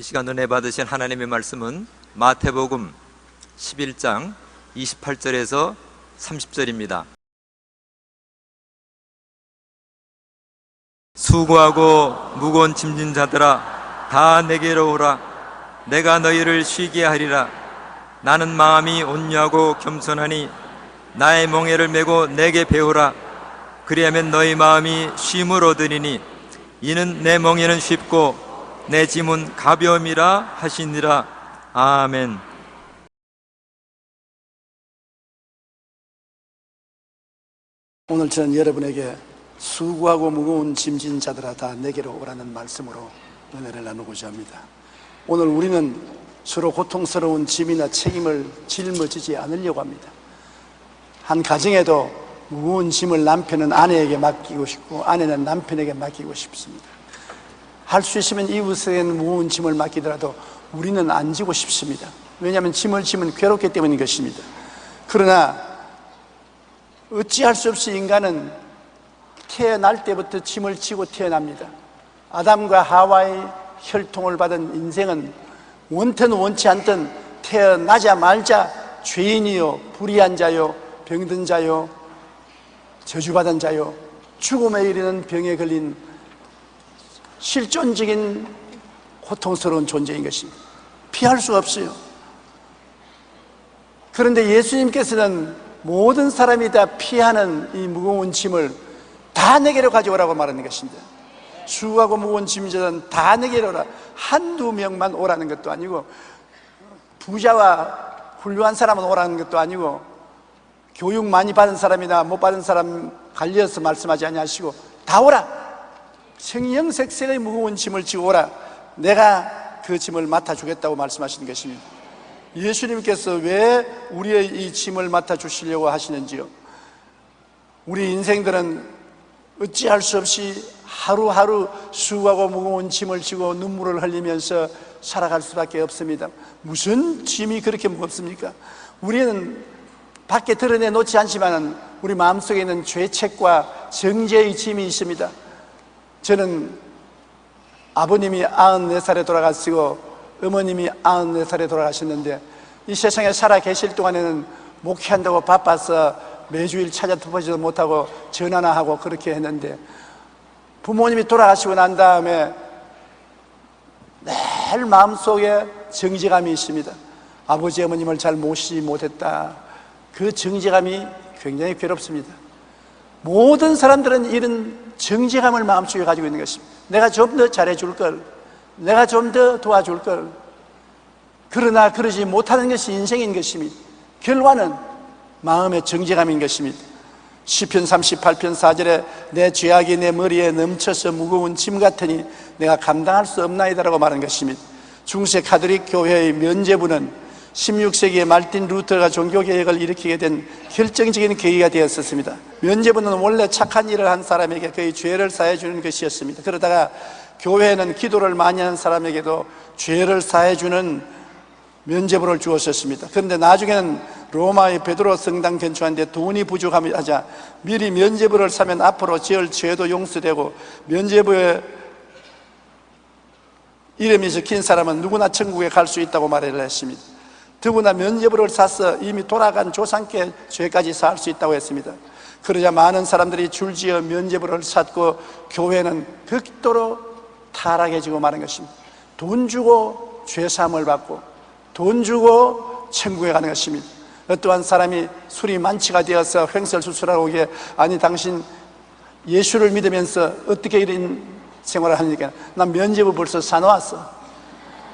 이 시간 은혜 받으신 하나님의 말씀은 마태복음 11장 28절에서 30절입니다. 수고하고 무거운 짐진 자들아 다 내게로 오라. 내가 너희를 쉬게 하리라. 나는 마음이 온유하고 겸손하니 나의 멍에를 메고 내게 배우라. 그리하면 너희 마음이 쉼을 얻으리니 이는 내 멍에는 쉽고 내 짐은 가벼움이라 하시니라. 아멘. 오늘 저는 여러분에게 수고하고 무거운 짐진 자들아 다 내게로 오라는 말씀으로 은혜를 나누고자 합니다. 오늘 우리는 서로 고통스러운 짐이나 책임을 짊어지지 않으려고 합니다. 한 가정에도 무거운 짐을 남편은 아내에게 맡기고 싶고 아내는 남편에게 맡기고 싶습니다. 할 수 있으면 이웃에게는 무거운 짐을 맡기더라도 우리는 안 지고 싶습니다. 왜냐하면 짐을 지면 괴롭기 때문인 것입니다. 그러나 어찌할 수 없이 인간은 태어날 때부터 짐을 지고 태어납니다. 아담과 하와의 혈통을 받은 인생은 원튼 원치 않든 태어나자마자 죄인이요, 불의한 자요, 병든 자요, 저주받은 자요, 죽음에 이르는 병에 걸린 실존적인 고통스러운 존재인 것입니다. 피할 수가 없어요. 그런데 예수님께서는 모든 사람이 다 피하는 이 무거운 짐을 다 내게로 가져오라고 말하는 것입니다. 수고하고 무거운 짐자들은 다 내게로 오라. 한두 명만 오라는 것도 아니고 부자와 훌륭한 사람은 오라는 것도 아니고 교육 많이 받은 사람이나 못 받은 사람 갈려서 말씀하지 아니하시고 다 오라. 생명색색의 무거운 짐을 지고 오라. 내가 그 짐을 맡아주겠다고 말씀하시는 것입니다. 예수님께서 왜 우리의 이 짐을 맡아주시려고 하시는지요? 우리 인생들은 어찌할 수 없이 하루하루 수고하고 무거운 짐을 지고 눈물을 흘리면서 살아갈 수밖에 없습니다. 무슨 짐이 그렇게 무겁습니까? 우리는 밖에 드러내놓지 않지만 우리 마음속에 있는 죄책과 정죄의 짐이 있습니다. 저는 아버님이 94살에 돌아가시고 어머님이 94살에 돌아가셨는데 이 세상에 살아 계실 동안에는 목회한다고 바빠서 매주일 찾아보지도 못하고 전화나 하고 그렇게 했는데 부모님이 돌아가시고 난 다음에 늘 마음속에 정죄감이 있습니다. 아버지 어머님을 잘 모시지 못했다. 그 정죄감이 굉장히 괴롭습니다. 모든 사람들은 이런 정죄감을 마음속에 가지고 있는 것입니다. 내가 좀 더 잘해줄 걸, 내가 좀 더 도와줄 걸. 그러나 그러지 못하는 것이 인생인 것입니다. 결과는 마음의 정죄감인 것입니다. 시편 38편 4절에 내 죄악이 내 머리에 넘쳐서 무거운 짐 같으니 내가 감당할 수 없나이다라고 말한 것입니다. 중세 가톨릭 교회의 면죄부는 16세기에 말틴 루터가 종교개혁을 일으키게 된 결정적인 계기가 되었었습니다. 면죄부는 원래 착한 일을 한 사람에게 그의 죄를 사해주는 것이었습니다. 그러다가 교회는 기도를 많이 하는 사람에게도 죄를 사해주는 면죄부를 주었었습니다. 그런데 나중에는 로마의 베드로 성당 건축하는데 돈이 부족하자 미리 면죄부를 사면 앞으로 지을 죄도 용서되고 면죄부에 이름이 적힌 사람은 누구나 천국에 갈 수 있다고 말을 했습니다. 더구나 면죄부를 사서 이미 돌아간 조상께 죄까지 사할 수 있다고 했습니다. 그러자 많은 사람들이 줄지어 면죄부를 샀고 교회는 극도로 타락해지고 마는 것입니다. 돈 주고 죄사함을 받고 돈 주고 천국에 가는 것입니다. 어떠한 사람이 술이 만취가 되어서 횡설수설하고 오기에 아니 당신 예수를 믿으면서 어떻게 이런 생활을 하니까 난 면죄부 벌써 사놓았어.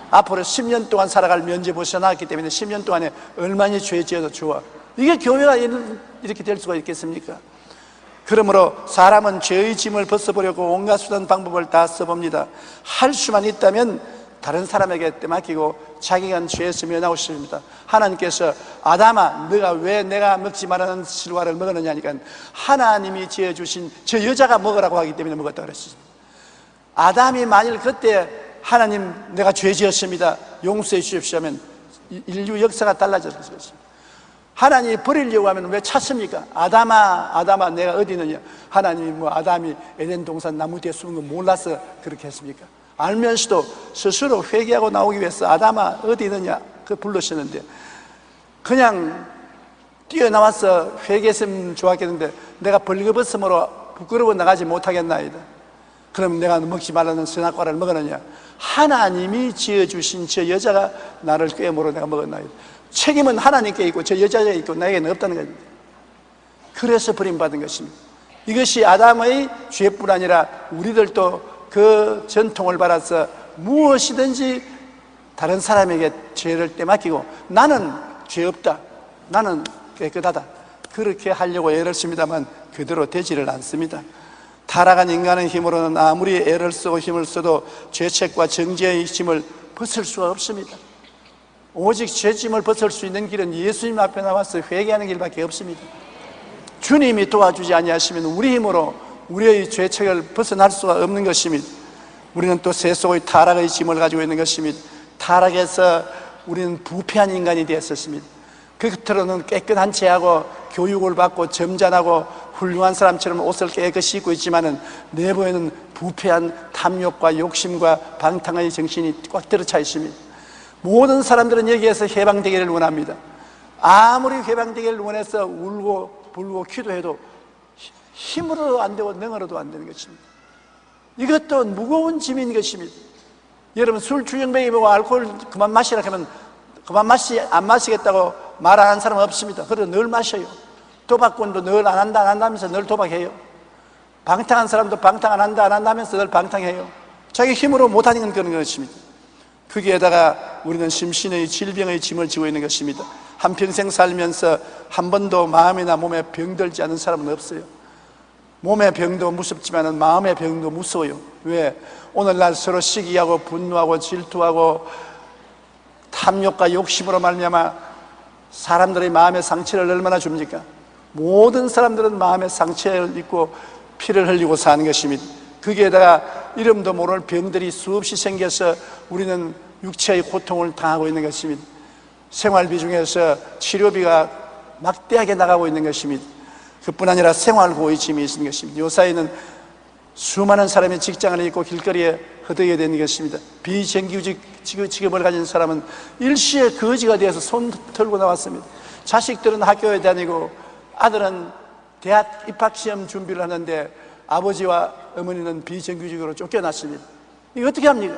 앞으로 10년 동안 살아갈 면죄부 써놨기 때문에 10년 동안에 얼마나 죄 지어도 좋아. 이게 교회가 이렇게 될 수가 있겠습니까? 그러므로 사람은 죄의 짐을 벗어보려고 온갖 수단 방법을 다 써봅니다. 할 수만 있다면 다른 사람에게 맡기고 자기가 죄에서 면하고 싶습니다. 하나님께서 아담아 너가 왜 내가 먹지 말라는 실과를 먹었느냐 하니까 하나님이 지어주신 저 여자가 먹으라고 하기 때문에 먹었다고 그랬습니다. 아담이 만일 그때 하나님 내가 죄 지었습니다 용서해 주십시오 하면 인류 역사가 달라졌을 것입니다. 하나님이 버리려고 하면 왜 찾습니까? 아담아 내가 어디 있느냐. 하나님이 아담이 에덴 동산 나무 뒤에 숨은 거 몰라서 그렇게 했습니까? 알면서도 스스로 회개하고 나오기 위해서 아담아 어디 있느냐 그 부르셨는데 그냥 뛰어나와서 회개했으면 좋았겠는데 내가 벌거벗음으로 부끄러워 나가지 못하겠나이다. 그럼 내가 먹지 말라는 선악과를 먹었느냐? 하나님이 지어주신 저 여자가 나를 꾀므로 내가 먹었나이다. 책임은 하나님께 있고 저 여자에 있고 나에게는 없다는 겁니다. 그래서 버림받은 것입니다. 이것이 아담의 죄뿐 아니라 우리들도 그 전통을 받아서 무엇이든지 다른 사람에게 죄를 떼맡기고 나는 죄 없다, 나는 깨끗하다, 그렇게 하려고 애를 씁니다만 그대로 되지를 않습니다. 타락한 인간의 힘으로는 아무리 애를 쓰고 힘을 써도 죄책과 정죄의 짐을 벗을 수가 없습니다. 오직 죄짐을 벗을 수 있는 길은 예수님 앞에 나와서 회개하는 길밖에 없습니다. 주님이 도와주지 아니하시면 우리 힘으로 우리의 죄책을 벗어날 수가 없는 것입니다. 우리는 또 세속의 타락의 짐을 가지고 있는 것입니다. 타락해서 우리는 부패한 인간이 되었습니다. 겉으로는 깨끗한 체하고 교육을 받고 점잖하고 훌륭한 사람처럼 옷을 깨끗이 입고 있지만은 내부에는 부패한 탐욕과 욕심과 방탕의 정신이 꽉 들어차 있습니다. 모든 사람들은 여기에서 해방되기를 원합니다. 아무리 해방되기를 원해서 울고 불고 기도해도 힘으로 안 되고 능으로도 안 되는 것입니다. 이것도 무거운 짐인 것입니다. 여러분 술 주정뱅이 보고 알코올 그만 마시라 하면 안 마시겠다고 말하는 사람은 없습니다. 그래도 늘 마셔요. 도박꾼도 늘 안 한다 하면서 늘 도박해요. 방탕한 사람도 방탕 안 한다 하면서 늘 방탕해요. 자기 힘으로 못하는 건 그런 것입니다. 거기에다가 우리는 심신의 질병의 짐을 지고 있는 것입니다. 한평생 살면서 한 번도 마음이나 몸에 병들지 않은 사람은 없어요. 몸의 병도 무섭지만 마음의 병도 무서워요. 왜? 오늘날 서로 시기하고 분노하고 질투하고 탐욕과 욕심으로 말미암아 사람들의 마음의 상처를 얼마나 줍니까? 모든 사람들은 마음의 상처를 입고 피를 흘리고 사는 것입니다. 거기에다가 이름도 모를 병들이 수없이 생겨서 우리는 육체의 고통을 당하고 있는 것입니다. 생활비 중에서 치료비가 막대하게 나가고 있는 것입니다. 그뿐 아니라 생활고의 짐이 있는 것입니다. 요사이는 수많은 사람이 직장을 잃고 길거리에 허덕이게 되는 것입니다. 비정규직 직업을 가진 사람은 일시에 거지가 되어서 손 털고 나왔습니다. 자식들은 학교에 다니고 아들은 대학 입학시험 준비를 하는데 아버지와 어머니는 비정규직으로 쫓겨났습니다. 이거 어떻게 합니까?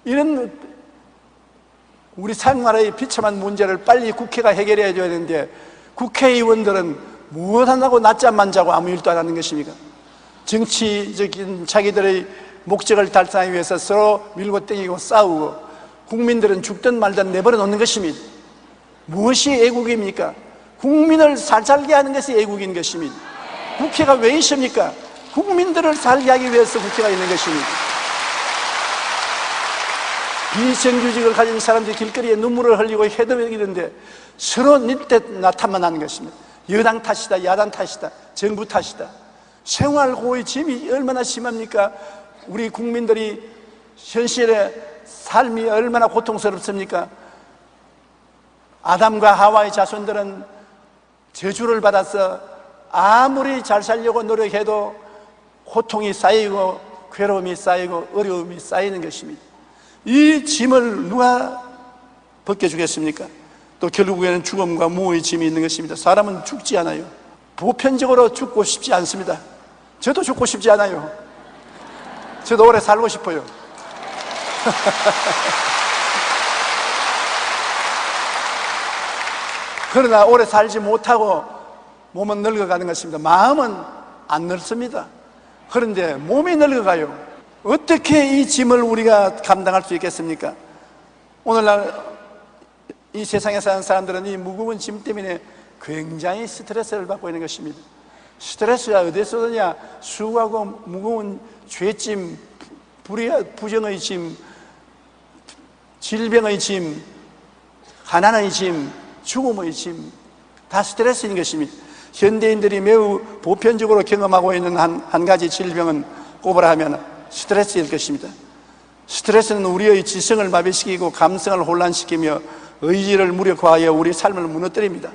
이런 우리 생활의 비참한 문제를 빨리 국회가 해결해야 되는데 국회의원들은 무엇하냐고 낮잠만 자고 아무 일도 안 하는 것입니까? 정치적인 자기들의 목적을 달성하기 위해서 서로 밀고 땡기고 싸우고 국민들은 죽든 말든 내버려 놓는 것입니다. 무엇이 애국입니까? 국민을 살게 하는 것이 애국인 것입니다. 국회가 왜 있습니까? 국민들을 살게 하기 위해서 국회가 있는 것입니다. 비정규직을 가진 사람들이 길거리에 눈물을 흘리고 헤드맥이는데 서로 닛대 나타만 하는 것입니다. 여당 탓이다, 야당 탓이다, 정부 탓이다. 생활고의 짐이 얼마나 심합니까? 우리 국민들이 현실의 삶이 얼마나 고통스럽습니까? 아담과 하와의 자손들은 저주를 받아서 아무리 잘 살려고 노력해도 고통이 쌓이고 괴로움이 쌓이고 어려움이 쌓이는 것입니다. 이 짐을 누가 벗겨주겠습니까? 또 결국에는 죽음과 무의 짐이 있는 것입니다. 사람은 죽지 않아요. 보편적으로 죽고 싶지 않습니다. 저도 죽고 싶지 않아요. 저도 오래 살고 싶어요. 그러나 오래 살지 못하고 몸은 늙어가는 것입니다. 마음은 안 늙습니다. 그런데 몸이 늙어가요. 어떻게 이 짐을 우리가 감당할 수 있겠습니까? 오늘날 이 세상에 사는 사람들은 이 무거운 짐 때문에 굉장히 스트레스를 받고 있는 것입니다. 스트레스가 어디서 오느냐? 수고하고 무거운 죄짐, 부정의 짐, 질병의 짐, 가난의 짐, 죽음의 짐, 다 스트레스인 것입니다. 현대인들이 매우 보편적으로 경험하고 있는 한 가지 질병은 꼽으라 하면 스트레스일 것입니다. 스트레스는 우리의 지성을 마비시키고 감성을 혼란시키며 의지를 무력화하여 우리 삶을 무너뜨립니다.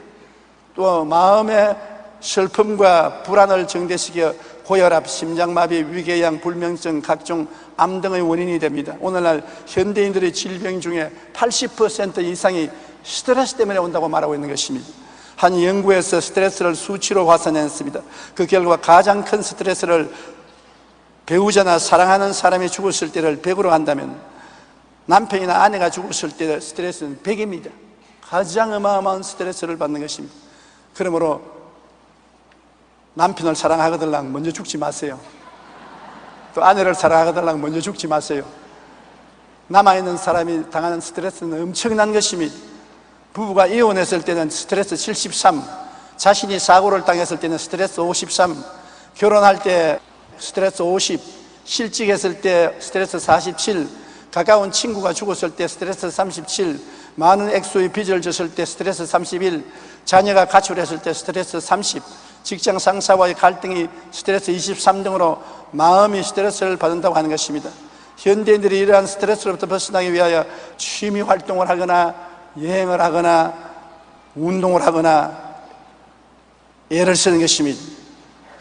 또 마음의 슬픔과 불안을 증대시켜 고혈압, 심장마비, 위궤양, 불면증, 각종 암 등의 원인이 됩니다. 오늘날 현대인들의 질병 중에 80% 이상이 스트레스 때문에 온다고 말하고 있는 것입니다. 한 연구에서 스트레스를 수치로 화산했습니다. 그 결과 가장 큰 스트레스를 배우자나 사랑하는 사람이 죽었을 때를 100으로 한다면 남편이나 아내가 죽었을 때 스트레스는 100입니다. 가장 어마어마한 스트레스를 받는 것입니다. 그러므로 남편을 사랑하거들랑 먼저 죽지 마세요. 또 아내를 사랑하거들랑 먼저 죽지 마세요. 남아있는 사람이 당하는 스트레스는 엄청난 것입니다. 부부가 이혼했을 때는 스트레스 73, 자신이 사고를 당했을 때는 스트레스 53, 결혼할 때 스트레스 50, 실직했을 때 스트레스 47, 가까운 친구가 죽었을 때 스트레스 37, 많은 액수의 빚을 졌을 때 스트레스 31, 자녀가 가출했을 때 스트레스 30, 직장 상사와의 갈등이 스트레스 23 등으로 마음이 스트레스를 받는다고 하는 것입니다. 현대인들이 이러한 스트레스로부터 벗어나기 위하여 취미 활동을 하거나 여행을 하거나 운동을 하거나 애를 쓰는 것입니다.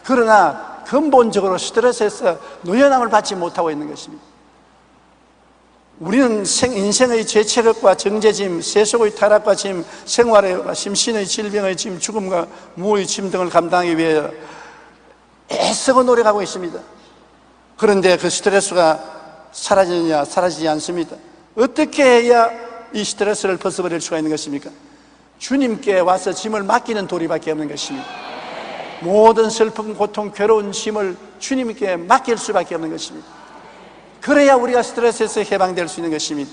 그러나 근본적으로 스트레스에서 노연함을 받지 못하고 있는 것입니다. 우리는 인생의 죄체력과 정죄짐, 세속의 타락과 짐, 생활의 심신의 질병의 짐, 죽음과 무의 짐 등을 감당하기 위해 애쓰고 노력하고 있습니다. 그런데 그 스트레스가 사라지느냐? 사라지지 않습니다. 어떻게 해야 이 스트레스를 벗어버릴 수가 있는 것입니까? 주님께 와서 짐을 맡기는 도리밖에 없는 것입니다. 모든 슬픔, 고통, 괴로운 짐을 주님께 맡길 수밖에 없는 것입니다. 그래야 우리가 스트레스에서 해방될 수 있는 것입니다.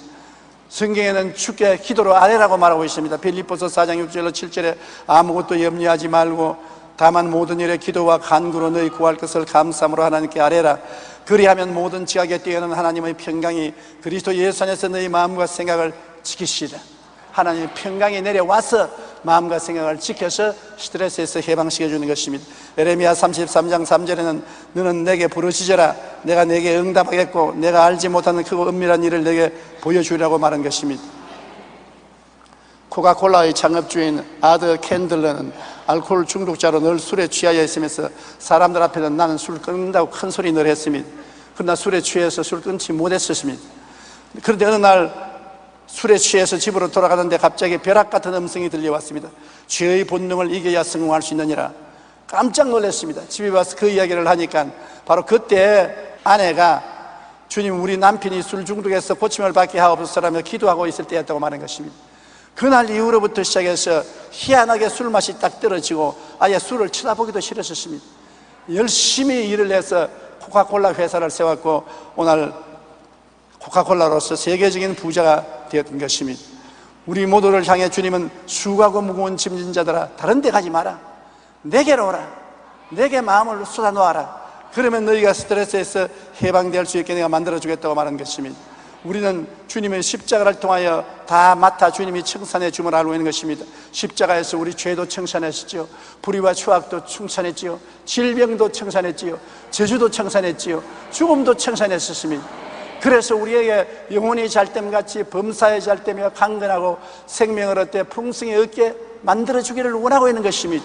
성경에는 주께 기도로 아뢰라고 말하고 있습니다. 빌립보서 4장 6절로 7절에 아무것도 염려하지 말고 다만 모든 일에 기도와 간구로 너희 구할 것을 감사함으로 하나님께 아뢰라. 그리하면 모든 지각에 뛰어난 하나님의 평강이 그리스도 예수 안에서 너희 마음과 생각을 지키시리라. 하나님의 평강이 내려와서 마음과 생각을 지켜서 스트레스에서 해방시켜주는 것입니다. 예레미야 33장 3절에는 너는 내게 부르짖어라. 내가 내게 응답하겠고 내가 알지 못하는 크고 은밀한 일을 내게 보여주리라고 말한 것입니다. 코카콜라의 창업주인 아더 캔들러는 알코올 중독자로 늘 술에 취하여 있으면서 사람들 앞에는 나는 술 끊는다고 큰 소리 늘 했습니다. 그러나 술에 취해서 술 끊지 못했었습니다. 그런데 어느 날 술에 취해서 집으로 돌아가는데 갑자기 벼락 같은 음성이 들려왔습니다. 죄의 본능을 이겨야 성공할 수 있느니라. 깜짝 놀랐습니다. 집에 와서 그 이야기를 하니까 바로 그때 아내가 주님 우리 남편이 술 중독에서 고침을 받게 하옵소서라며 기도하고 있을 때였다고 말한 것입니다. 그날 이후로부터 시작해서 희한하게 술맛이 딱 떨어지고 아예 술을 쳐다보기도 싫었습니다. 열심히 일을 해서 코카콜라 회사를 세웠고 오늘 코카콜라로서 세계적인 부자가 되었던 것입니다. 우리 모두를 향해 주님은 수고하고 무거운 짐진 자들아 다른 데 가지 마라. 내게로 오라. 내게 마음을 쏟아놓아라. 그러면 너희가 스트레스에서 해방될 수 있게 내가 만들어주겠다고 말한 것입니다. 우리는 주님의 십자가를 통하여 다 맡아 주님이 청산해 줌을 알고 있는 것입니다. 십자가에서 우리 죄도 청산했지요, 불의와 추악도 청산했지요, 질병도 청산했지요, 저주도 청산했지요, 죽음도 청산했었습니다. 그래서 우리에게 영혼이 잘됨같이 범사에 잘되며 강건하고 생명을 얻되 풍성히 얻게 만들어주기를 원하고 있는 것입니다.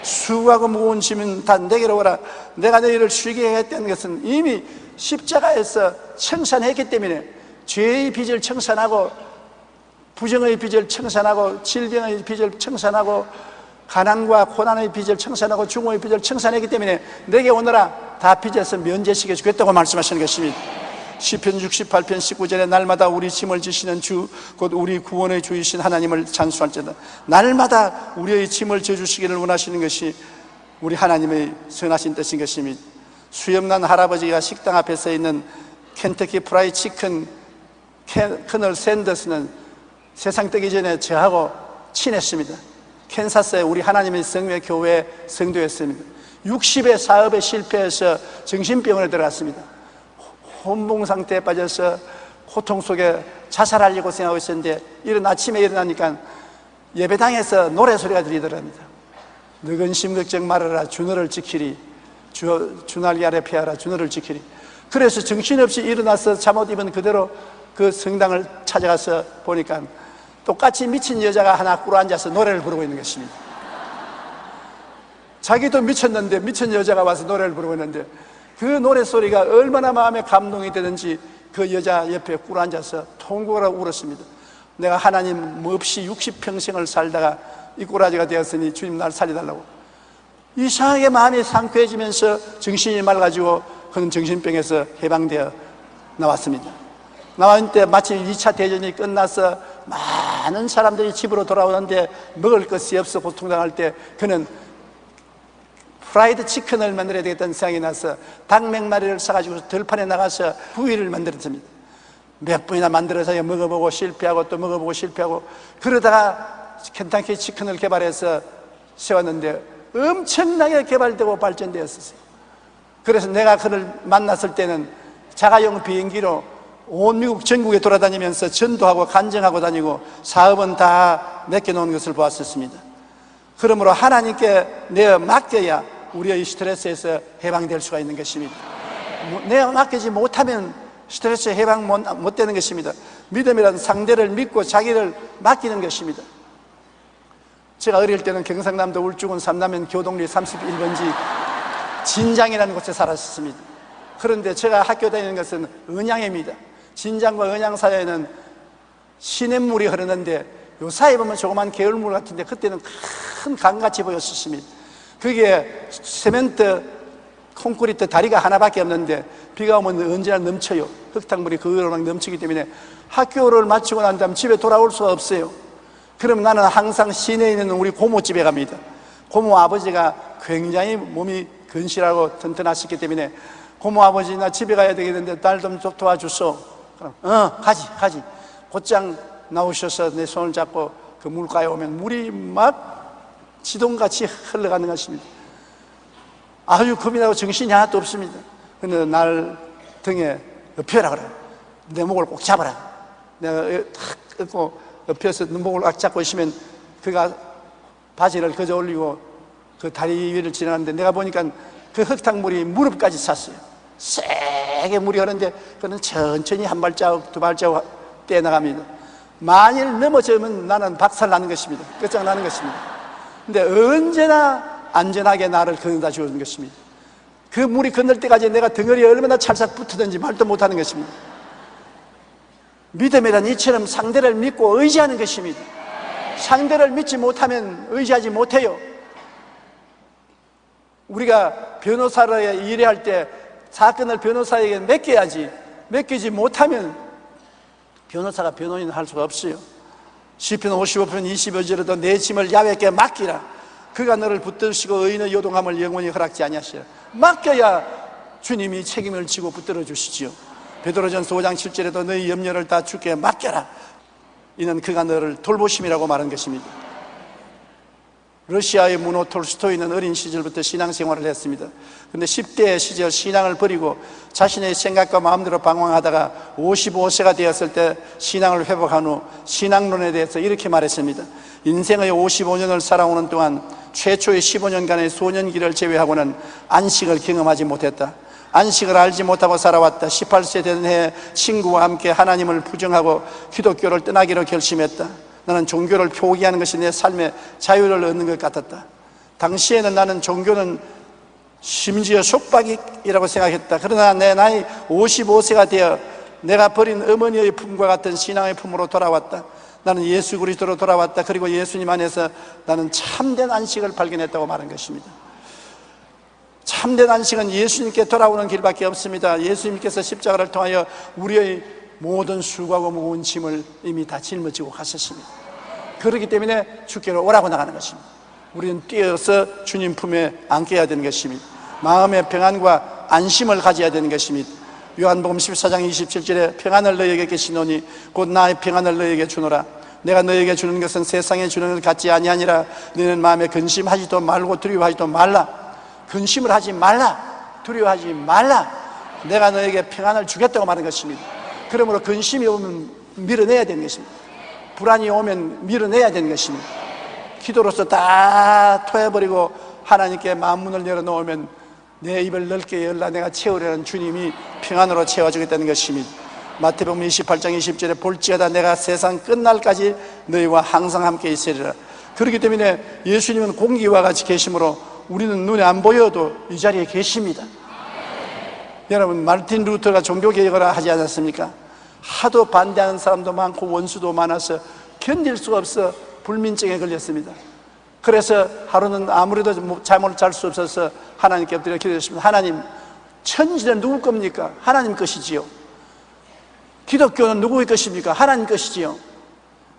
수고하고 무거운 짐은 다 내게로 오라. 내가 너희를 쉬게 하겠다는 것은 이미 십자가에서 청산했기 때문에 죄의 빚을 청산하고 부정의 빚을 청산하고 질병의 빚을 청산하고 가난과 고난의 빚을 청산하고 죽음의 빚을 청산했기 때문에 내게 오너라. 다 빚에서 면제시켜 주겠다고 말씀하시는 것입니다. 시편 68편 19절에 날마다 우리 짐을 지시는 주 곧 우리 구원의 주이신 하나님을 찬송할지어다. 날마다 우리의 짐을 져주시기를 원하시는 것이 우리 하나님의 선하신 뜻인 것입니다. 수염난 할아버지가 식당 앞에 서 있는 켄터키 프라이 치킨 커널 샌더스는 세상 뜨기 전에 저하고 친했습니다. 캔사스에 우리 하나님의 성회 교회 성도였습니다. 60의 사업에 실패해서 정신병원에 들어갔습니다. 혼봉 상태에 빠져서 고통 속에 자살하려고 생각하고 있었는데 이른 아침에 일어나니까 예배당에서 노래소리가 들리더랍니다. 너건 심걱정 말아라. 주 너를 지키리. 주 날개 아래 피하라. 주 너를 지키리. 그래서 정신없이 일어나서 잠옷 입은 그대로 그 성당을 찾아가서 보니까 똑같이 미친 여자가 하나 꿇어 앉아서 노래를 부르고 있는 것입니다. 자기도 미쳤는데 미친 여자가 와서 노래를 부르고 있는데 그 노래소리가 얼마나 마음에 감동이 되는지 그 여자 옆에 꿇어앉아서 통곡하고 울었습니다. 내가 하나님 없이 60평생을 살다가 이 꼬라지가 되었으니 주님 날 살려달라고. 이상하게 마음이 상쾌해지면서 정신이 맑아지고 그는 정신병에서 해방되어 나왔습니다. 나왔을 때 마치 2차 대전이 끝나서 많은 사람들이 집으로 돌아오는데 먹을 것이 없어 고통당할 때 그는 프라이드 치킨을 만들어야 되겠다는 생각이 나서 닭 몇 마리를 사가지고 들판에 나가서 구이를 만들었습니다. 몇 번이나 만들어서 먹어보고 실패하고 또 먹어보고 실패하고 그러다가 켄타키 치킨을 개발해서 세웠는데 엄청나게 개발되고 발전되었었어요. 그래서 내가 그를 만났을 때는 자가용 비행기로 온 미국 전국에 돌아다니면서 전도하고 간증하고 다니고 사업은 다 맡겨놓은 것을 보았었습니다. 그러므로 하나님께 내어 맡겨야 우리의 스트레스에서 해방될 수가 있는 것입니다. 내어 맡기지 못하면 스트레스 해방 못 되는 것입니다. 믿음이란 상대를 믿고 자기를 맡기는 것입니다. 제가 어릴 때는 경상남도 울주군 삼남면 교동리 31번지 진장이라는 곳에 살았습니다. 그런데 제가 학교 다니는 것은 은양입니다. 진장과 은양 사이에는 시냇물이 흐르는데 요 사이에 보면 조그만 개울물 같은데 그때는 큰 강같이 보였었습니다. 그게 세멘트 콘크리트 다리가 하나밖에 없는데 비가 오면 언제나 넘쳐요. 흙탕물이 그거로 막 넘치기 때문에 학교를 마치고 난 다음 집에 돌아올 수가 없어요. 그럼 나는 항상 시내에 있는 우리 고모집에 갑니다. 고모 아버지가 굉장히 몸이 근실하고 튼튼하셨기 때문에 고모 아버지 나 집에 가야 되겠는데 날 좀 도와주소. 가지. 곧장 나오셔서 내 손을 잡고 그 물가에 오면 물이 막 지동같이 흘러가는 것입니다. 아주 겁이 나고 정신이 하나도 없습니다. 근데 날 등에 엎혀라 그래. 내 목을 꼭 잡아라. 내가 탁 업고 엎혀서 목을 꽉 잡고 있으면 그가 바지를 거저 올리고 그 다리 위를 지나가는데 내가 보니까 그 흙탕물이 무릎까지 찼어요. 세게 물이 흐르는데 그는 천천히 한 발자국 두 발자국 떼나갑니다. 만일 넘어지면 나는 박살나는 것입니다. 끝장나는 것입니다. 근데 언제나 안전하게 나를 건너다 주는 것입니다. 그 물이 건널 때까지 내가 덩어리에 얼마나 찰싹 붙었는지 말도 못하는 것입니다. 믿음이란 이처럼 상대를 믿고 의지하는 것입니다. 상대를 믿지 못하면 의지하지 못해요. 우리가 변호사로 일할 때 사건을 변호사에게 맡겨야지, 맡기지 못하면 변호사가 변호인을 할 수가 없어요. 시편 55편 20절에도 내 짐을 야훼께 맡기라. 그가 너를 붙드시고 의인의 요동함을 영원히 허락지 아니하시라. 맡겨야 주님이 책임을 지고 붙들어 주시지요. 베드로전서 5장 7절에도 너희 염려를 다 주께 맡겨라. 이는 그가 너를 돌보심이라고 말한 것입니다. 러시아의 문호 톨스토이는 어린 시절부터 신앙생활을 했습니다. 그런데 10대 시절 신앙을 버리고 자신의 생각과 마음대로 방황하다가 55세가 되었을 때 신앙을 회복한 후 신앙론에 대해서 이렇게 말했습니다. 인생의 55년을 살아오는 동안 최초의 15년간의 소년기를 제외하고는 안식을 경험하지 못했다. 안식을 알지 못하고 살아왔다. 18세 된 해에 친구와 함께 하나님을 부정하고 기독교를 떠나기로 결심했다. 나는 종교를 포기하는 것이 내 삶의 자유를 얻는 것 같았다. 당시에는 나는 종교는 심지어 속박이라고 생각했다. 그러나 내 나이 55세가 되어 내가 버린 어머니의 품과 같은 신앙의 품으로 돌아왔다. 나는 예수 그리스도로 돌아왔다. 그리고 예수님 안에서 나는 참된 안식을 발견했다고 말한 것입니다. 참된 안식은 예수님께 돌아오는 길밖에 없습니다. 예수님께서 십자가를 통하여 우리의 모든 수고하고 무거운 짐을 이미 다 짊어지고 가셨습니다. 그렇기 때문에 주께로 오라고 나가는 것입니다. 우리는 뛰어서 주님 품에 안겨야 되는 것입니다. 마음의 평안과 안심을 가져야 되는 것입니다. 요한복음 14장 27절에 평안을 너희에게 계시노니 곧 나의 평안을 너희에게 주노라. 내가 너희에게 주는 것은 세상에 주는 것 같지 아니하니라. 너희는 마음에 근심하지도 말고 두려워하지도 말라. 근심을 하지 말라. 두려워하지 말라. 내가 너에게 평안을 주겠다고 말하는 것입니다. 그러므로 근심이 오면 밀어내야 되는 것입니다. 불안이 오면 밀어내야 되는 것입니다. 기도로서 다 토해버리고 하나님께 마음 문을 열어놓으면 내 입을 넓게 열라 내가 채우려는 주님이 평안으로 채워주겠다는 것입니다. 마태복음 28장 20절에 볼지어다 내가 세상 끝날까지 너희와 항상 함께 있으리라. 그렇기 때문에 예수님은 공기와 같이 계심으로 우리는 눈에 안 보여도 이 자리에 계십니다. 여러분, 마르틴 루터가 종교개혁을 하지 않았습니까? 하도 반대하는 사람도 많고 원수도 많아서 견딜 수가 없어 불민증에 걸렸습니다. 그래서 하루는 아무래도 잠을 잘 수 없어서 하나님께 엎드려 기도했습니다. 하나님, 천지는 누구 겁니까? 하나님 것이지요. 기독교는 누구의 것입니까? 하나님 것이지요.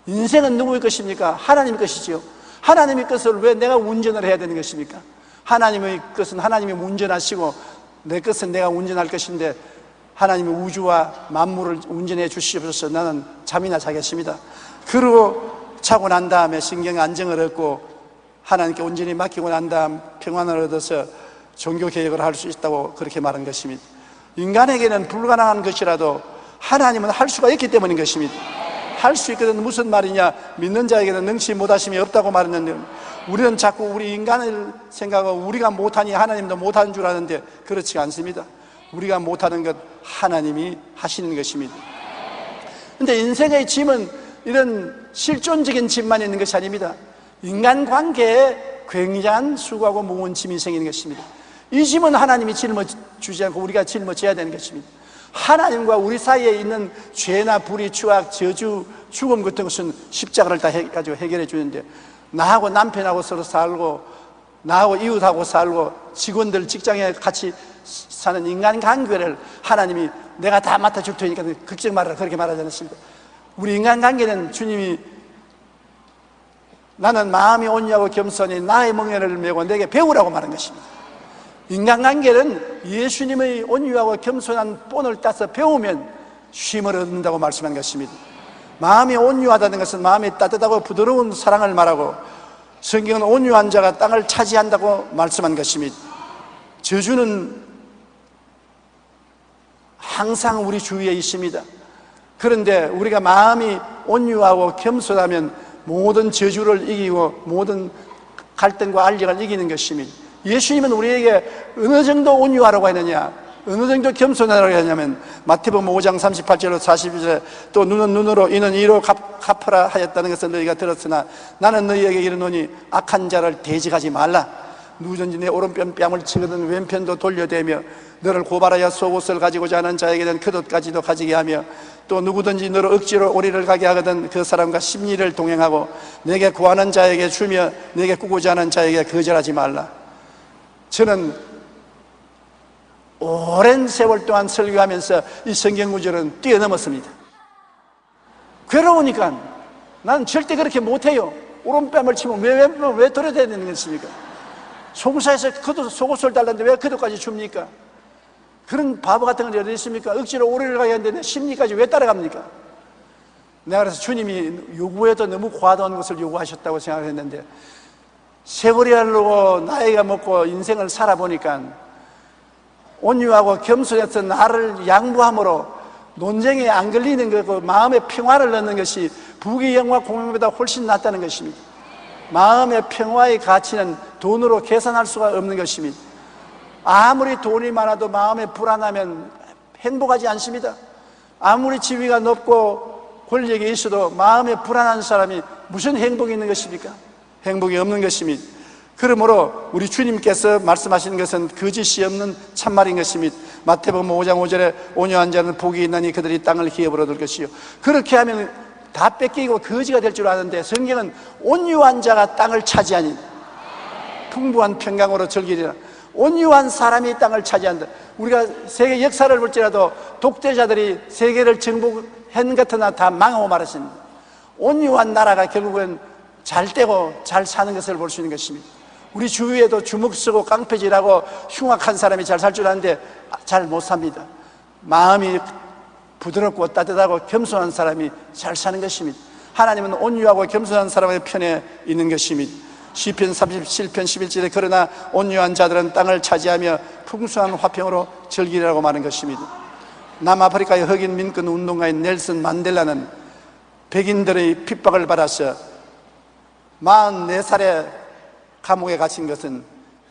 인생은 누구의 것입니까? 하나님 것이지요. 하나님의 것을 왜 내가 운전을 해야 되는 것입니까? 하나님의 것은 하나님이 운전하시고 내 것은 내가 운전할 것인데 하나님의 우주와 만물을 운전해 주시옵소서. 나는 잠이나 자겠습니다. 그러고 자고 난 다음에 신경 안정을 얻고 하나님께 온전히 맡기고 난 다음 평안을 얻어서 종교개혁을 할 수 있다고 그렇게 말한 것입니다. 인간에게는 불가능한 것이라도 하나님은 할 수가 있기 때문인 것입니다. 할 수 있거든. 무슨 말이냐? 믿는 자에게는 능치 못하심이 없다고 말했는데 우리는 자꾸 우리 인간을 생각하고 우리가 못하니 하나님도 못하는 줄 아는데 그렇지 않습니다. 우리가 못하는 것 하나님이 하시는 것입니다. 그런데 인생의 짐은 이런 실존적인 짐만 있는 것이 아닙니다. 인간관계에 굉장한 수고하고 무거운 짐이 생기는 것입니다. 이 짐은 하나님이 짊어지지 않고 우리가 짊어져야 되는 것입니다. 하나님과 우리 사이에 있는 죄나 불의, 추악, 저주, 죽음 같은 것은 십자가를 다 해가지고 해결해 주는데 나하고 남편하고 서로 살고 나하고 이웃하고 살고 직원들 직장에 같이 사는 인간관계를 하나님이 내가 다 맡아줄 테니까 걱정 말아라 그렇게 말하지 않았습니다. 우리 인간관계는 주님이 나는 마음이 온유하고 겸손히 나의 멍에를 메고 내게 배우라고 말한 것입니다. 인간관계는 예수님의 온유하고 겸손한 본을 따서 배우면 쉼을 얻는다고 말씀한 것입니다. 마음이 온유하다는 것은 마음이 따뜻하고 부드러운 사랑을 말하고 성경은 온유한 자가 땅을 차지한다고 말씀한 것입니다. 저주는 항상 우리 주위에 있습니다. 그런데 우리가 마음이 온유하고 겸손하면 모든 저주를 이기고 모든 갈등과 알력을 이기는 것입니다. 예수님은 우리에게 어느 정도 온유하라고 했느냐, 어느 정도 겸손하라고 했냐면 마태복음 5장 38절로 42절에 또 눈은 눈으로 이는 이로 갚으라 하였다는 것을 너희가 들었으나 나는 너희에게 이르노니 악한 자를 대적하지 말라. 누구든지 내 오른편 뺨을 치거든 왼편도 돌려대며 너를 고발하여 속옷을 가지고자 하는 자에게는 겉옷까지도 가지게 하며 또 누구든지 너를 억지로 오리를 가게 하거든 그 사람과 심리를 동행하고 내게 구하는 자에게 주며 내게 꾸고자 하는 자에게 거절하지 말라. 저는 오랜 세월 동안 설교하면서 이 성경 구절은 뛰어넘었습니다. 괴로우니까 나는 절대 그렇게 못해요. 오른뺨을 치면 왜 돌려야 되는 것입니까? 송사에서 속옷을 달라는데 왜 그도까지 줍니까? 그런 바보 같은 건 어디 있습니까? 억지로 오리를 가야 하는데 심리까지 왜 따라갑니까? 내가 그래서 주님이 요구해도 너무 과도한 것을 요구하셨다고 생각했는데 세월이 흐르고 나이가 먹고 인생을 살아보니까 온유하고 겸손해서 나를 양보함으로 논쟁에 안 걸리는 거고 마음의 평화를 얻는 것이 부귀 영화 공명보다 훨씬 낫다는 것입니다. 마음의 평화의 가치는 돈으로 계산할 수가 없는 것입니다. 아무리 돈이 많아도 마음에 불안하면 행복하지 않습니다. 아무리 지위가 높고 권력이 있어도 마음에 불안한 사람이 무슨 행복이 있는 것입니까? 행복이 없는 것입니다. 그러므로 우리 주님께서 말씀하시는 것은 거짓이 없는 참말인 것입니다. 마태복음 5장 5절에 온유한 자는 복이 있나니 그들이 땅을 기업으로 얻을 것이요. 그렇게 하면 다 뺏기고 거지가 될 줄 아는데 성경은 온유한 자가 땅을 차지하니 풍부한 평강으로 즐기리라. 온유한 사람이 땅을 차지한다. 우리가 세계 역사를 볼지라도 독재자들이 세계를 정복한 같으나 다 망하고 말았습니다. 온유한 나라가 결국은 잘 되고 잘 사는 것을 볼 수 있는 것입니다. 우리 주위에도 주먹 쓰고 깡패질하고 흉악한 사람이 잘 살 줄 아는데 잘 못 삽니다. 마음이 부드럽고 따뜻하고 겸손한 사람이 잘 사는 것입니다. 하나님은 온유하고 겸손한 사람의 편에 있는 것입니다. 시편 37편 11절에 그러나 온유한 자들은 땅을 차지하며 풍성한 화평으로 즐기리라고 말한 것입니다. 남아프리카의 흑인 민권 운동가인 넬슨 만델라는 백인들의 핍박을 받아서 44살에 감옥에 갇힌 것은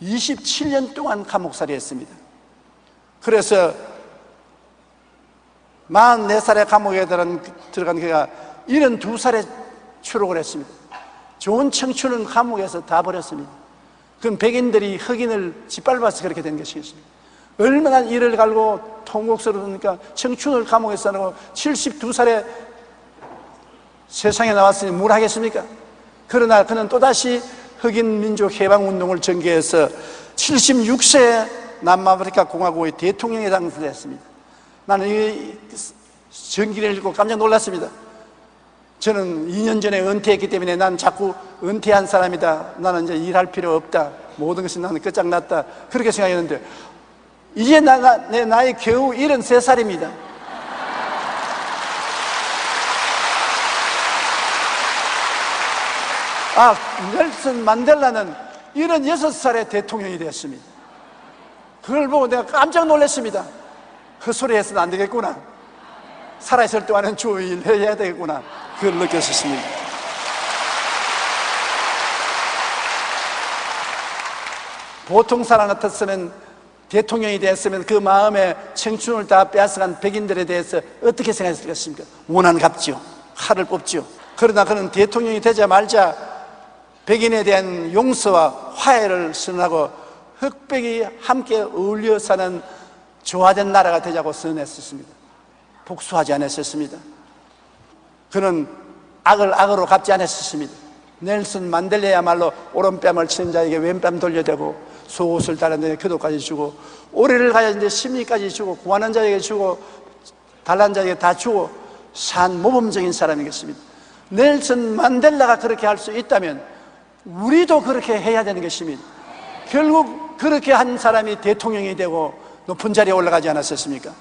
27년 동안 감옥살이 했습니다. 그래서 44살에 감옥에 들어간 그가 72살에 추록을 했습니다. 좋은 청춘은 감옥에서 다 버렸습니다. 그건 백인들이 흑인을 짓밟아서 그렇게 된 것이겠습니다. 얼마나 이를 갈고 통곡스러우니까 청춘을 감옥에 써놓고 72살에 세상에 나왔으니 뭘 하겠습니까? 그러나 그는 또다시 흑인 민족 해방운동을 전개해서 76세에 남아프리카 공화국의 대통령에 당선됐습니다. 나는 이 전기를 읽고 깜짝 놀랐습니다. 저는 2년 전에 은퇴했기 때문에 난 자꾸 은퇴한 사람이다, 나는 이제 일할 필요 없다, 모든 것이 나는 끝장났다, 그렇게 생각했는데 이제 내 나이 겨우 73살입니다. 넬슨 만델라는 76살에 대통령이 되었습니다. 그걸 보고 내가 깜짝 놀랐습니다. 헛소리 해서는 안 되겠구나, 살아있을 동안은 주의 일 해야 되겠구나, 그걸 느꼈었습니다. 보통 사람 같았으면, 대통령이 됐으면 그 마음에 청춘을 다 빼앗아간 백인들에 대해서 어떻게 생각했겠습니까? 원한갑지요, 칼을 뽑지요. 그러나 그는 대통령이 되자마자 백인에 대한 용서와 화해를 선언하고 흑백이 함께 어울려 사는 조화된 나라가 되자고 선언했었습니다. 복수하지 않았었습니다. 그는 악을 악으로 갚지 않았었습니다. 넬슨 만델라야말로 오른뺨을 치는 자에게 왼뺨 돌려대고 속옷을 다른 데에 교도까지 주고 오래를 가야 이제 심리까지 주고 구하는 자에게 주고 달란 자에게 다 주고 산 모범적인 사람이겠습니다. 넬슨 만델라가 그렇게 할 수 있다면 우리도 그렇게 해야 되는 것입니다. 결국 그렇게 한 사람이 대통령이 되고 높은 자리에 올라가지 않았었습니까?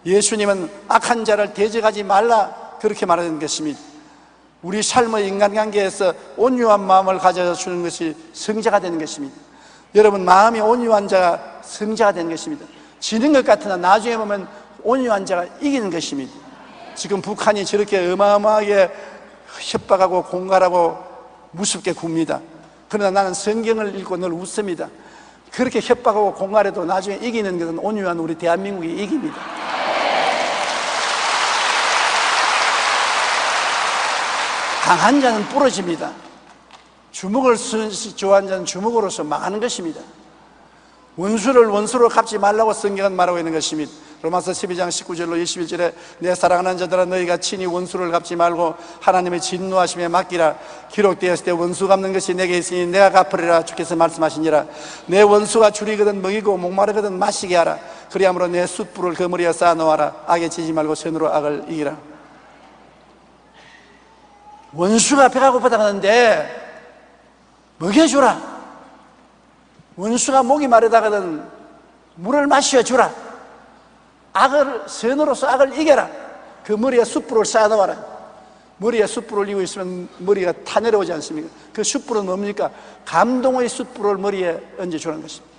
예수님은 악한 자를 대적하지 말라, 그렇게 말하는 것입니다. 우리 삶의 인간관계에서 온유한 마음을 가져주는 것이 성자가 되는 것입니다. 여러분, 마음이 온유한 자가 성자가 되는 것입니다. 지는 것 같으나 나중에 보면 온유한 자가 이기는 것입니다. 지금 북한이 저렇게 어마어마하게 협박하고 공갈하고 무섭게 굽니다. 그러나 나는 성경을 읽고 늘 웃습니다. 그렇게 협박하고 공갈해도 나중에 이기는 것은 온유한 우리 대한민국이 이깁니다. 강한 자는 부러집니다. 주먹을 좋아하는 자는 주먹으로서 망하는 것입니다. 원수를 원수로 갚지 말라고 성경은 말하고 있는 것입니다. 로마서 12장 19절로 21절에 내 사랑하는 자들아 너희가 친히 원수를 갚지 말고 하나님의 진노하심에 맡기라. 기록되었을 때 원수 갚는 것이 내게 있으니 내가 갚으리라 주께서 말씀하시니라. 내 원수가 줄이거든 먹이고 목마르거든 마시게 하라. 그리함으로 내 숯불을 그 머리에 쌓아놓아라. 악에 지지 말고 선으로 악을 이기라. 원수가 배가 고프다 하는데 먹여주라. 원수가 목이 마르다거든 물을 마셔주라. 악을 선으로서 악을 이겨라. 그 머리에 숯불을 쌓아놓아라. 머리에 숯불을 이고 있으면 머리가 타내려오지 않습니까? 그 숯불은 뭡니까? 감동의 숯불을 머리에 얹어주는 것입니다.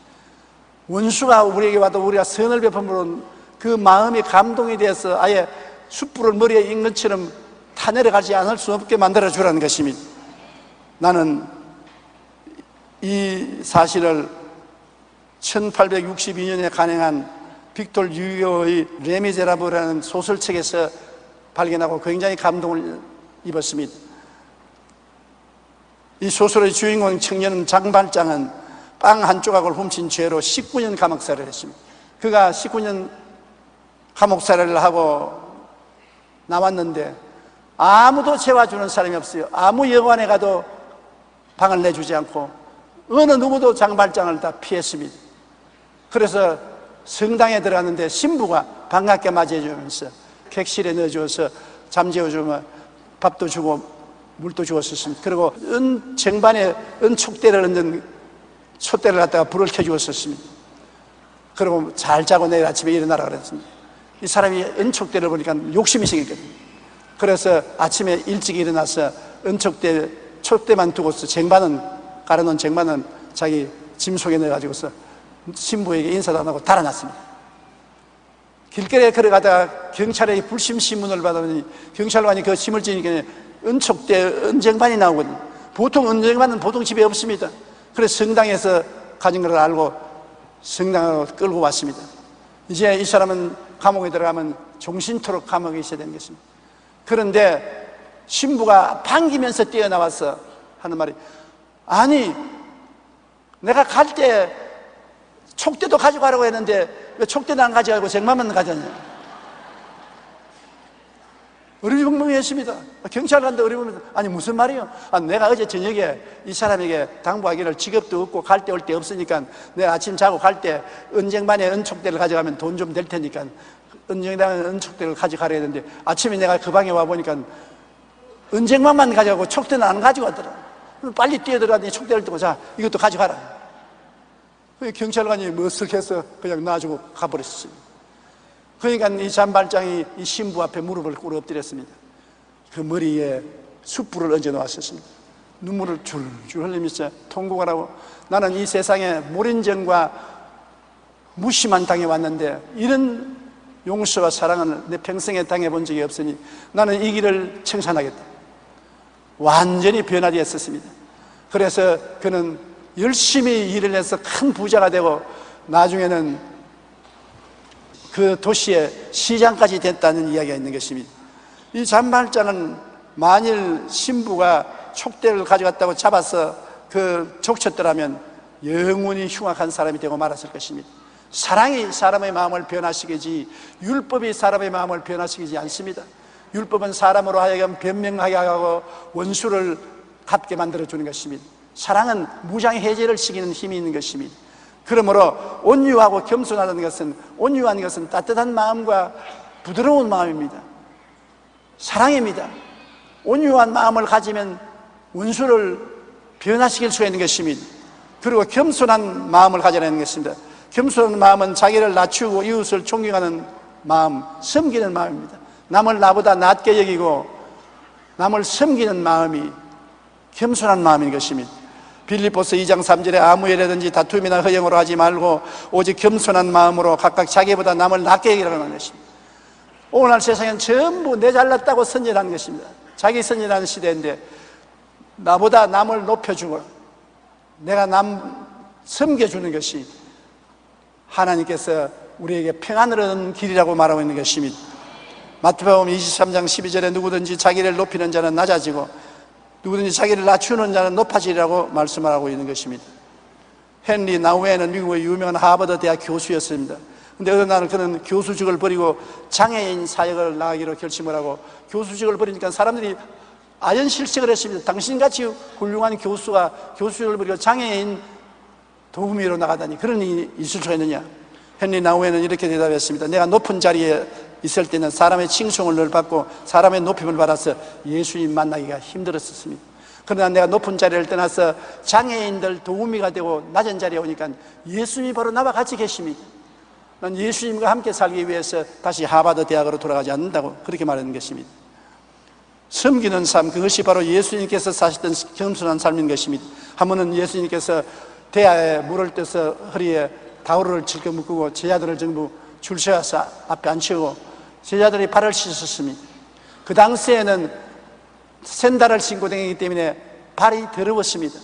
원수가 우리에게 와도 우리가 선을 베품으로 그 마음이 감동이 되어서 아예 숯불을 머리에 인 것처럼 타내려가지 않을 수 없게 만들어주라는 것입니다. 나는 이 사실을 1862년에 간행한 빅토르 유고의 레미제라블이라는 소설책에서 발견하고 굉장히 감동을 입었습니다. 이 소설의 주인공 청년 장발장은 빵 한 조각을 훔친 죄로 19년 감옥살이를 했습니다. 그가 19년 감옥살이를 하고 나왔는데 아무도 재워주는 사람이 없어요. 아무 여관에 가도 방을 내주지 않고 어느 누구도 장발장을 다 피했습니다. 그래서 성당에 들어갔는데 신부가 반갑게 맞이해주면서 객실에 넣어주어서 잠재워주면 밥도 주고 물도 주었었습니다. 그리고 쟁반에 촛대를 얹은 촛대를 갖다가 불을 켜주었었습니다. 그리고 잘 자고 내일 아침에 일어나라 그랬습니다. 이 사람이 촛대를 보니까 욕심이 생겼거든요. 그래서 아침에 일찍 일어나서 촛대만 두고서 깔아놓은 쟁반은 자기 짐 속에 넣어가지고서 신부에게 인사도 안 하고 달아났습니다. 길거리에 걸어가다가 경찰에 불심 신문을 받아보니 경찰관이 그 짐을 지니까 은촉대 은쟁반이 나오거든요. 보통 은쟁반은 보통 집에 없습니다. 그래서 성당에서 가진 걸 알고 성당으로 끌고 왔습니다. 이제 이 사람은 감옥에 들어가면 종신토록 감옥에 있어야 되는 것입니다. 그런데 신부가 반기면서 뛰어나와서 하는 말이, 아니 내가 갈 때 촉대도 가져가라고 했는데 왜 촉대는 안 가져가고 쟁반만 가져냐? 어리벙벙했습니다. 경찰관도 어리벙벙. 아니 무슨 말이요? 내가 어제 저녁에 이 사람에게 당부하기를 직업도 없고 갈 때 올 때 없으니까 내가 아침 자고 갈 때 은쟁반에 은촉대를 가져가면 돈 좀 될 테니까 은쟁반에 은촉대를 가져가려 했는데 아침에 내가 그 방에 와보니까 은쟁반만 가져가고 촉대는 안 가져가더라. 빨리 뛰어들어가더니 촉대를 뜨고 자 이것도 가져가라. 경찰관이 머쓱해서 그냥 놔주고 가버렸어요. 그러니까 이 잔발장이 이 신부 앞에 무릎을 꿇어 엎드렸습니다. 그 머리에 숯불을 얹어 놓았었습니다. 눈물을 줄줄 흘리면서 통곡을 하고 나는 이 세상에 몰인정과 무시만 당해왔는데 이런 용서와 사랑을 내 평생에 당해본 적이 없으니 나는 이 길을 청산하겠다. 완전히 변화되었었습니다. 그래서 그는 열심히 일을 해서 큰 부자가 되고 나중에는 그 도시의 시장까지 됐다는 이야기가 있는 것입니다. 이 잔발자는 만일 신부가 촉대를 가져갔다고 잡아서 그 족쳤더라면 영원히 흉악한 사람이 되고 말았을 것입니다. 사랑이 사람의 마음을 변화시키지 율법이 사람의 마음을 변화시키지 않습니다. 율법은 사람으로 하여금 변명하게 하고 원수를 갚게 만들어주는 것입니다. 사랑은 무장해제를 시키는 힘이 있는 것입니다. 그러므로 온유하고 겸손하다는 것은 온유한 것은 따뜻한 마음과 부드러운 마음입니다. 사랑입니다. 온유한 마음을 가지면 원수를 변화시킬 수 있는 것입니다. 그리고 겸손한 마음을 가져라는 것입니다. 겸손한 마음은 자기를 낮추고 이웃을 존경하는 마음, 섬기는 마음입니다. 남을 나보다 낮게 여기고 남을 섬기는 마음이 겸손한 마음인 것입니다. 빌립보서 2장 3절에 아무 일이라든지 다툼이나 허영으로 하지 말고 오직 겸손한 마음으로 각각 자기보다 남을 낮게 여기라는 것입니다. 오늘날 세상엔 전부 내 잘났다고 선전하는 것입니다. 자기 선전하는 시대인데 나보다 남을 높여주고 내가 남 섬겨주는 것이 하나님께서 우리에게 평안을 얻는 길이라고 말하고 있는 것입니다. 마태복음 23장 12절에 누구든지 자기를 높이는 자는 낮아지고 누구든지 자기를 낮추는 자는 높아지리라고 말씀하고 있는 것입니다. 헨리 나우에는 미국의 유명한 하버드 대학 교수였습니다. 근데 어느 날 그는 교수직을 버리고 장애인 사역을 나가기로 결심을 하고 교수직을 버리니까 사람들이 아연실색을 했습니다. 당신같이 훌륭한 교수가 교수직을 버리고 장애인 도우미로 나가다니 그런 일이 있을 수가 있느냐. 헨리 나우에는 이렇게 대답했습니다. 내가 높은 자리에 있을 때는 사람의 칭송을 늘 받고 사람의 높임을 받아서 예수님 만나기가 힘들었습니다. 그러나 내가 높은 자리를 떠나서 장애인들 도우미가 되고 낮은 자리에 오니까 예수님이 바로 나와 같이 계십니다. 난 예수님과 함께 살기 위해서 다시 하버드 대학으로 돌아가지 않는다고 그렇게 말하는 것입니다. 섬기는 삶, 그것이 바로 예수님께서 사셨던 겸손한 삶인 것입니다. 한 번은 예수님께서 대야에 물을 떠서 허리에 다우를 질겨 묶고 제자들을 전부 줄 세워서 앞에 앉히고 제자들이 발을 씻었습니다. 그 당시에는 샌들을 신고 다니기 때문에 발이 더러웠습니다.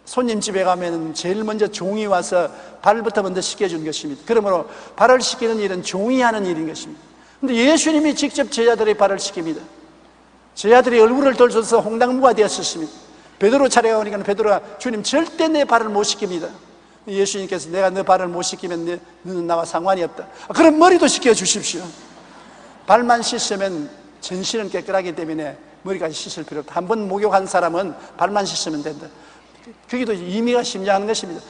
손님 집에 가면 제일 먼저 종이 와서 발부터 먼저 씻겨준 것입니다. 그러므로 발을 씻기는 일은 종이 하는 일인 것입니다. 그런데 예수님이 직접 제자들의 발을 씻깁니다. 제자들이 얼굴을 돌려서 홍당무가 되었습니다. 베드로 차례가 오니까 베드로가 주님 절대 내 발을 못 씻깁니다. 예수님께서 내가 너 발을 못 씻기면 너는 나와 상관이 없다. 그럼 머리도 씻겨 주십시오. 발만 씻으면 전신은 깨끗하기 때문에 머리까지 씻을 필요 없다. 한 번 목욕한 사람은 발만 씻으면 된다. 거기도 의미가 심장하는 것입니다.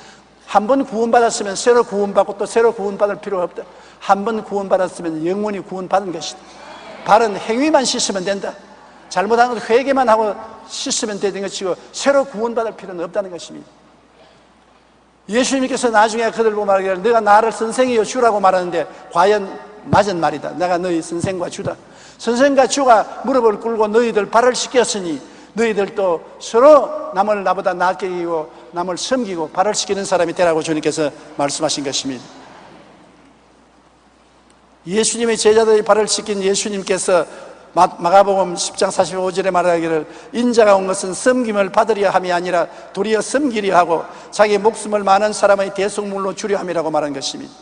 한 번 구원받았으면 새로 구원받고 또 새로 구원받을 필요가 없다. 한 번 구원받았으면 영원히 구원받은 것이다. 발은 행위만 씻으면 된다. 잘못한 것 회개만 하고 씻으면 되는 것이고 새로 구원받을 필요는 없다는 것입니다. 예수님께서 나중에 그들 보고 말하기를 너가 나를 선생이여 주라고 말하는데 과연 맞은 말이다. 내가 너희 선생과 주다. 선생과 주가 무릎을 꿇고 너희들 발을 씻겼으니 너희들도 서로 남을 나보다 낫게 여기고 남을 섬기고 발을 씻기는 사람이 되라고 주님께서 말씀하신 것입니다. 예수님의 제자들의 발을 씻긴 예수님께서 마가복음 10장 45절에 말하기를 인자가 온 것은 섬김을 받으려 함이 아니라 도리어 섬기려 하고 자기 목숨을 많은 사람의 대속물로 주려 함이라고 말한 것입니다.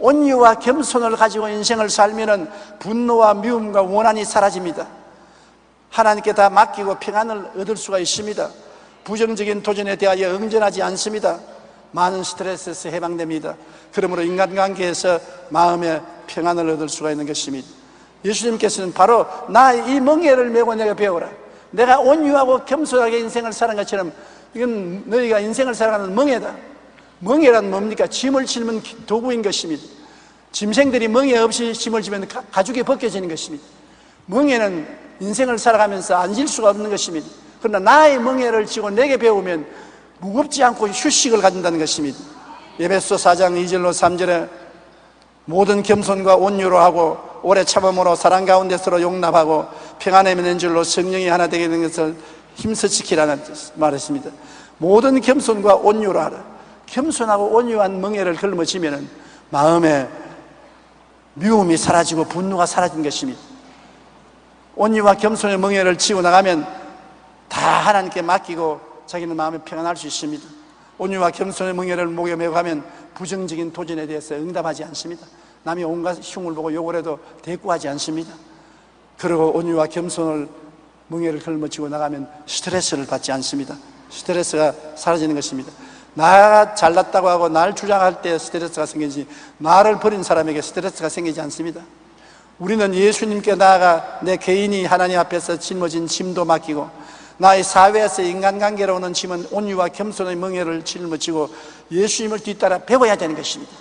온유와 겸손을 가지고 인생을 살면은 분노와 미움과 원한이 사라집니다. 하나님께 다 맡기고 평안을 얻을 수가 있습니다. 부정적인 도전에 대하여 응전하지 않습니다. 많은 스트레스에서 해방됩니다. 그러므로 인간관계에서 마음의 평안을 얻을 수가 있는 것입니다. 예수님께서는 바로 나의 이 멍에를 메고 내가 배우라. 내가 온유하고 겸손하게 인생을 사는 것처럼 이건 너희가 인생을 살아가는 멍에다. 멍에란 뭡니까? 짐을 짊은 도구인 것입니다. 짐승들이 멍에 없이 짐을 지면 가죽이 벗겨지는 것입니다. 멍에는 인생을 살아가면서 앉을 수가 없는 것입니다. 그러나 나의 멍에를 지고 내게 배우면 무겁지 않고 휴식을 가진다는 것입니다. 에베소 4장 2절로 3절에 모든 겸손과 온유로 하고 오래 참음으로 사랑 가운데 서로 용납하고 평안에 맺는 줄로 성령이 하나 되게 되는 것을 힘써 지키라는 말했습니다. 모든 겸손과 온유로 하라. 겸손하고 온유한 멍에를 걸머지면 마음에 미움이 사라지고 분노가 사라진 것입니다. 온유와 겸손의 멍에를 치고 나가면 다 하나님께 맡기고 자기는 마음에 평안할 수 있습니다. 온유와 겸손의 멍에를 목에 메고 가면 부정적인 도전에 대해서 응답하지 않습니다. 남이 온갖 흉을 보고 욕을 해도 대꾸하지 않습니다. 그리고 온유와 겸손을 멍에를 걸머쥐고 나가면 스트레스를 받지 않습니다. 스트레스가 사라지는 것입니다. 나가 잘났다고 하고 나를 주장할 때 스트레스가 생기지 나를 버린 사람에게 스트레스가 생기지 않습니다. 우리는 예수님께 나아가 내 개인이 하나님 앞에서 짊어진 짐도 맡기고 나의 사회에서 인간관계로 오는 짐은 온유와 겸손의 멍에를 짊어지고 예수님을 뒤따라 배워야 되는 것입니다.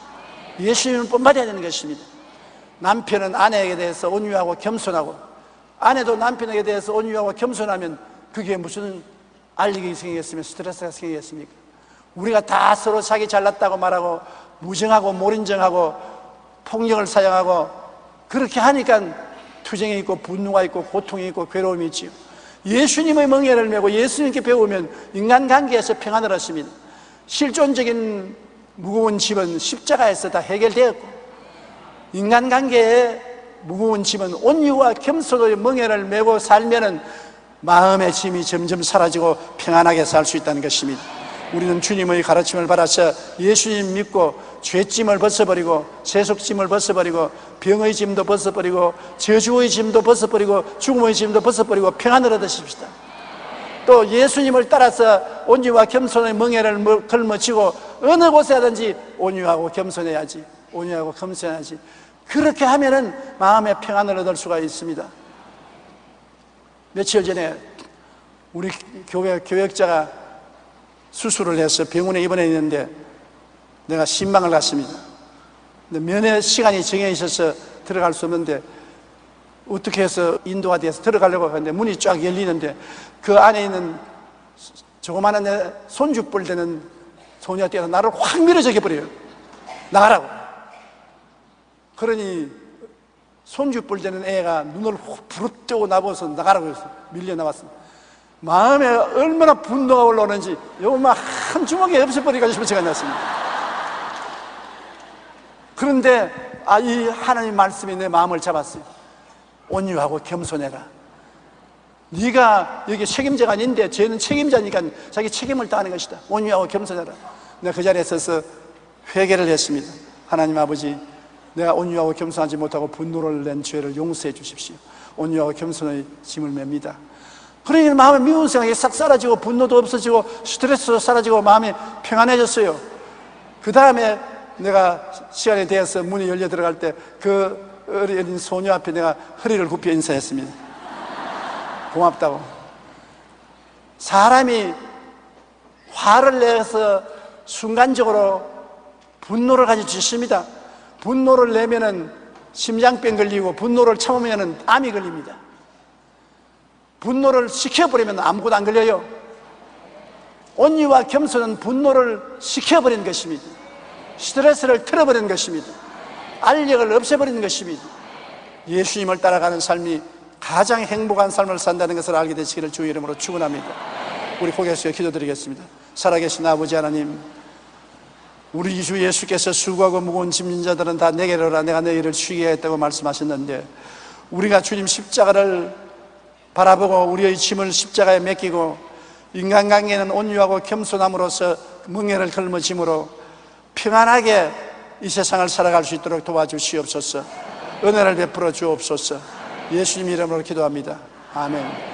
예수님을 본받아야 되는 것입니다. 남편은 아내에게 대해서 온유하고 겸손하고 아내도 남편에게 대해서 온유하고 겸손하면 그게 무슨 알력이 생기겠으면 스트레스가 생기겠습니까? 우리가 다 서로 자기 잘났다고 말하고 무정하고 몰인정하고 폭력을 사용하고 그렇게 하니까 투쟁이 있고 분노가 있고 고통이 있고 괴로움이 있지요. 예수님의 멍에를 메고 예수님께 배우면 인간관계에서 평안을 얻습니다. 실존적인 무거운 짐은 십자가에서 다 해결되었고 인간관계의 무거운 짐은 온유와 겸손의 멍에를 메고 살면은 마음의 짐이 점점 사라지고 평안하게 살 수 있다는 것입니다. 우리는 주님의 가르침을 받아서 예수님 믿고 죄짐을 벗어버리고 세속짐을 벗어버리고 병의 짐도 벗어버리고 저주의 짐도 벗어버리고 죽음의 짐도 벗어버리고 평안을 얻으십시다. 또 예수님을 따라서 온유와 겸손의 멍에를 걸머쥐고 어느 곳에 하든지 온유하고 겸손해야지, 온유하고 겸손해야지. 그렇게 하면은 마음의 평안을 얻을 수가 있습니다. 며칠 전에 우리 교회 교역자가 수술을 해서 병원에 입원해 있는데 내가 신방을 갔습니다. 근데 면회 시간이 정해 있어서 들어갈 수 없는데 어떻게 해서 인도가 돼서 들어가려고 하는데 문이 쫙 열리는데 그 안에 있는 조그마한 내 손주뿔 되는 소녀가 뛰어서 나를 확 밀어저겨 버려요. 나가라고. 그러니 손주뿔 되는 애가 눈을 확 부릅뜨고 나보고서 나가라고 해서 밀려 나왔습니다. 마음에 얼마나 분노가 올라오는지 요만 한 주먹에 없애버리기가 싶은 생각이 났습니다. 그런데 이 하나님 말씀이 내 마음을 잡았어요. 온유하고 겸손해라. 네가 여기 책임자가 아닌데 쟤는 책임자니까 자기 책임을 다하는 것이다. 온유하고 겸손해라. 내가 그 자리에 서서 회개를 했습니다. 하나님 아버지, 내가 온유하고 겸손하지 못하고 분노를 낸 죄를 용서해 주십시오. 온유하고 겸손의 짐을 맵니다. 그러니 마음에 미운 생각이 싹 사라지고 분노도 없어지고 스트레스도 사라지고 마음이 평안해졌어요. 그 다음에 내가 시간이 되어서 문이 열려 들어갈 때 그 어린 소녀 앞에 내가 허리를 굽혀 인사했습니다. 고맙다고. 사람이 화를 내서 순간적으로 분노를 가지고 있습니다. 분노를 내면은 심장병 걸리고 분노를 참으면은 암이 걸립니다. 분노를 식혀버리면 아무것도 안 걸려요. 온유와 겸손은 분노를 식혀버리는 것입니다. 스트레스를 틀어버리는 것입니다. 알력을 없애버리는 것입니다. 예수님을 따라가는 삶이 가장 행복한 삶을 산다는 것을 알게 되시기를 주의 이름으로 축원합니다. 우리 고개 숙여 기도드리겠습니다. 살아계신 아버지 하나님, 우리 주 예수께서 수고하고 무거운 짐진 자들은 다 내게로 오라, 내가 너희를 쉬게 하겠다고 말씀하셨는데, 우리가 주님 십자가를 바라보고 우리의 짐을 십자가에 맡기고 인간관계는 온유하고 겸손함으로써 멍에를 걸머짐으로 평안하게 이 세상을 살아갈 수 있도록 도와주시옵소서. 은혜를 베풀어 주옵소서. 예수님 이름으로 기도합니다. 아멘.